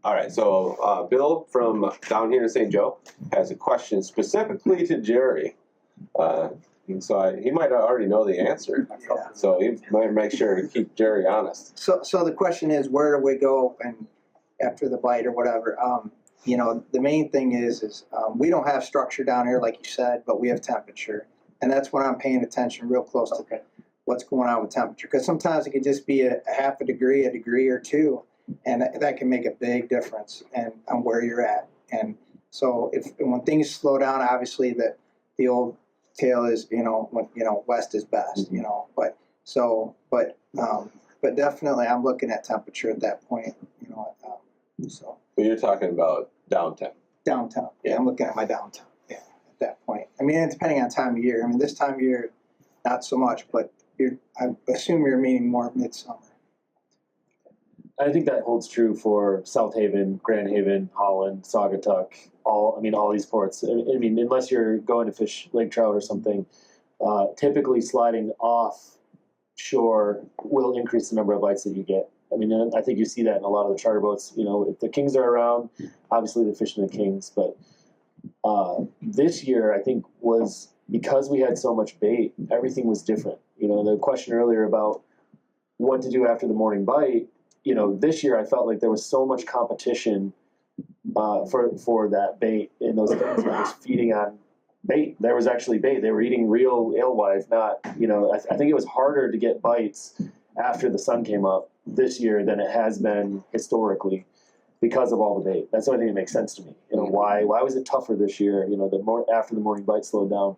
All right, so Bill from down here in St. Joe has a question specifically to Jerry. He might already know the answer. Yeah. So he might make sure to keep Jerry honest. So the question is, where do we go and after the bite or whatever? You know, the main thing is we don't have structure down here, like you said, but we have temperature. And that's when I'm paying attention real close to what's going on with temperature. Because sometimes it could just be a half a degree or two, and that can make a big difference on where you're at. And so when things slow down, obviously the old tale is, west is best, but definitely I'm looking at temperature at that point, so. But you're talking about downtown. Downtown, yeah, I'm looking at my downtown, yeah, at that point. I mean, depending on time of year. I mean, this time of year, not so much, but I assume you're meaning more midsummer. I think that holds true for South Haven, Grand Haven, Holland, Saugatuck, all these ports. I mean, unless you're going to fish lake trout or something, typically sliding off shore will increase the number of bites that you get. I mean, I think you see that in a lot of the charter boats. If the kings are around, obviously they're fishing the kings. But this year, I think, was because we had so much bait, everything was different. The question earlier about what to do after the morning bite, this year I felt like there was so much competition for that bait, and those guys were just feeding on bait. There was actually bait. They were eating real alewife, not, I think it was harder to get bites after the sun came up this year than it has been historically because of all the bait. That's the only thing that makes sense to me. Why was it tougher this year, after the morning bite slowed down?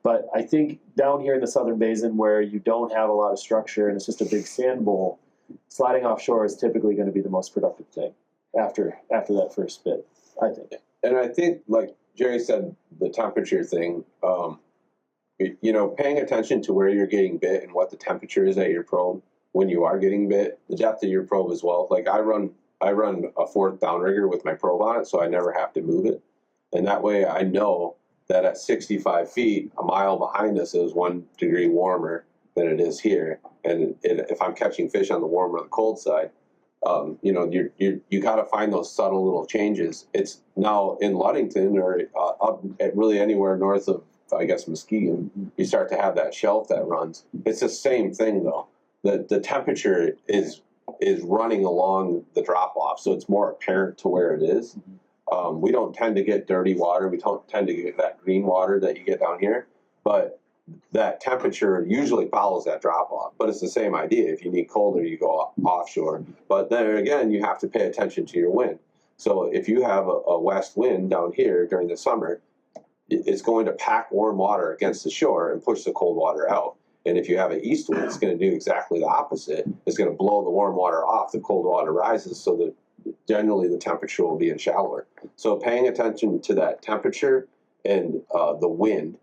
But I think down here in the southern basin where you don't have a lot of structure and it's just a big sand bowl, sliding offshore is typically going to be the most productive thing after that first bit, I think. And I think, like Jerry said, the temperature thing, paying attention to where you're getting bit and what the temperature is at your probe when you are getting bit, the depth of your probe as well. Like I run a fourth downrigger with my probe on it, so I never have to move it. And that way I know that at 65 feet, a mile behind us is 1 degree warmer than it is here. And if I'm catching fish on the warm or the cold side, you got to find those subtle little changes. It's now in Ludington or up at really anywhere north of, I guess, Muskegon, you start to have that shelf that runs. It's the same thing though. The temperature is running along the drop off, so it's more apparent to where it is. We don't tend to get dirty water. We don't tend to get that green water that you get down here, but that temperature usually follows that drop off. But it's the same idea. If you need colder, you go offshore. But then again, you have to pay attention to your wind. So if you have a west wind down here during the summer, it's going to pack warm water against the shore and push the cold water out. And if you have an east wind, it's going to do exactly the opposite. It's going to blow the warm water off, the cold water rises, so that generally the temperature will be in shallower. So paying attention to that temperature and the wind,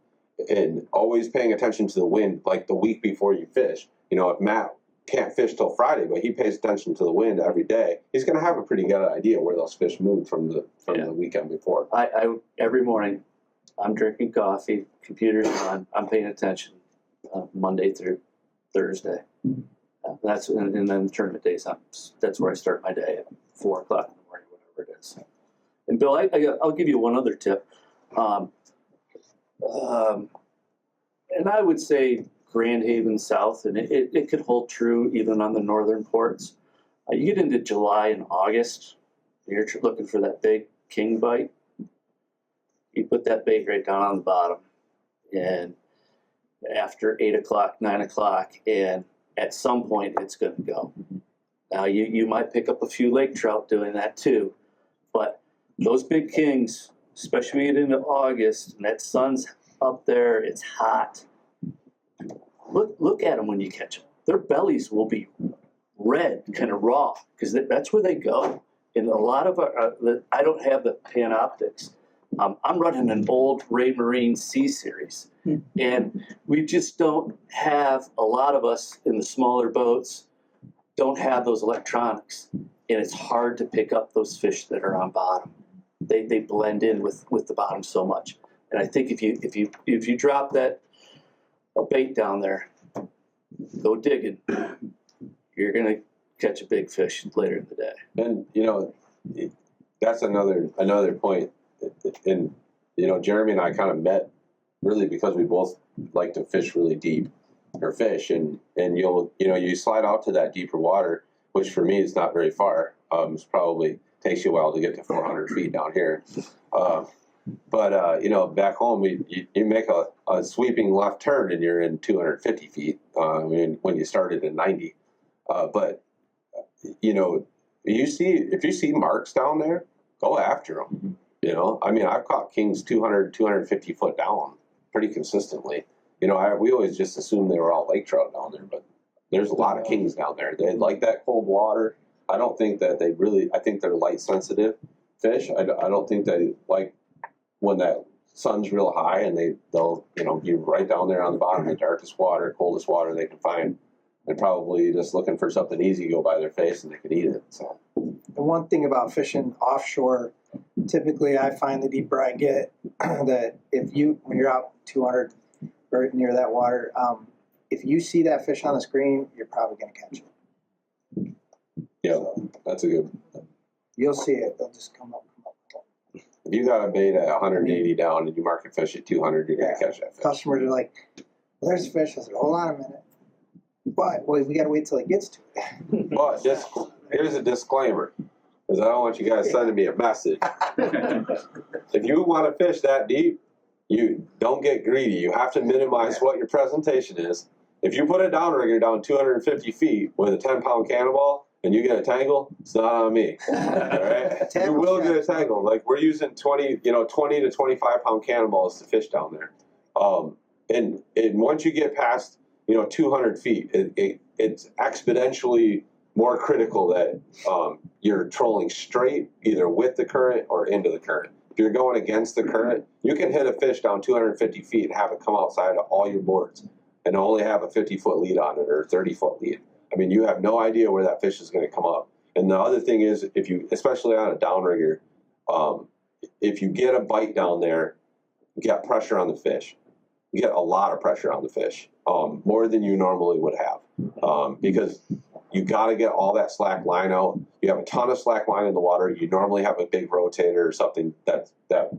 and always paying attention to the wind like the week before you fish. If Matt can't fish till Friday, but he pays attention to the wind every day, he's going to have a pretty good idea where those fish move from the weekend before. I every morning, I'm drinking coffee, computer's on, I'm paying attention Monday through Thursday. And then the tournament days, that's where I start my day at 4 o'clock in the morning, whatever it is. And Bill, I'll give you one other tip. And I would say Grand Haven South, and it could hold true even on the northern ports. You get into July and August, you're looking for that big king bite. You put that bait right down on the bottom, and after 8 o'clock, 9 o'clock, and at some point it's going to go. Now you might pick up a few lake trout doing that too, but those big kings, especially into August, and that sun's up there, it's hot. Look at them when you catch them. Their bellies will be red, kind of raw, because that's where they go. And a lot of I don't have the Panoptics. I'm running an old Ray Marine C series, and we just don't have, a lot of us in the smaller boats don't have those electronics, and it's hard to pick up those fish that are on bottom. They blend in with the bottom so much. And I think if you drop a bait down there, go digging, you're gonna catch a big fish later in the day. And that's another point. And you know, Jeremy and I kind of met really because we both like to fish really deep or fish, and you slide out to that deeper water, which for me is not very far. It's probably takes you a while to get to 400 feet down here. But you know, back home, you make a sweeping left turn and you're in 250 feet. When you started in 90, but you know, if you see marks down there, go after them. You know, I mean, I've caught kings 200, 250 foot down pretty consistently. You know, we always just assumed they were all lake trout down there, but there's a lot of kings down there. They like that cold water. I don't think that they really. I think they're light sensitive fish. I don't think they like when that sun's real high and they'll be right down there on the bottom of the darkest water, coldest water they can find. They're probably just looking for something easy to go by their face and they can eat it. So the one thing about fishing offshore, typically I find the deeper I get that when you're out 200 right near that water, if you see that fish on the screen, you're probably going to catch it. Yeah, that's a good. You'll see it. They'll just come up. If you got a bait at 180 down and you market fish at 200, you're going to catch that fish. Customers are like, well, there's a fish. I said, hold on a minute. But we got to wait till it gets to it. But here's a disclaimer, because I don't want you guys sending me a message. If you want to fish that deep, you don't get greedy. You have to minimize what your presentation is. If you put a downrigger down 250 feet with a 10-pound cannonball and you get a tangle, it's not on me. All right? You will get a tangle. Like we're using 20 to 25-pound cannonballs to fish down there. And once you get past 200 feet, it's exponentially more critical that you're trolling straight, either with the current or into the current. If you're going against the current, you can hit a fish down 250 feet and have it come outside of all your boards and only have a 50-foot lead on it or a 30-foot lead. I mean, you have no idea where that fish is going to come up. And the other thing is, especially on a downrigger, if you get a bite down there, you get pressure on the fish. You get a lot of pressure on the fish, more than you normally would have, because you got to get all that slack line out. You have a ton of slack line in the water. You normally have a big rotator or something that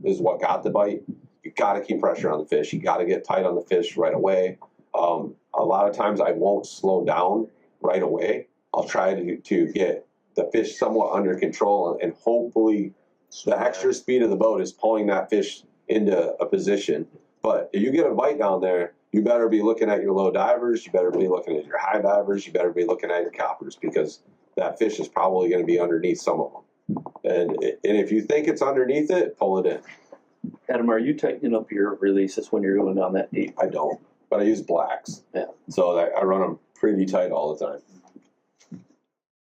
is what got the bite. You got to keep pressure on the fish. You got to get tight on the fish right away. A lot of times I won't slow down right away. I'll try to get the fish somewhat under control, and hopefully the extra speed of the boat is pulling that fish into a position. But if you get a bite down there, you better be looking at your low divers, you better be looking at your high divers, you better be looking at your coppers, because that fish is probably going to be underneath some of them. And if you think it's underneath it, pull it in. Adam, are you tightening up your releases when you're going down that deep? I don't, but I use blacks. Yeah. So I run them pretty tight all the time.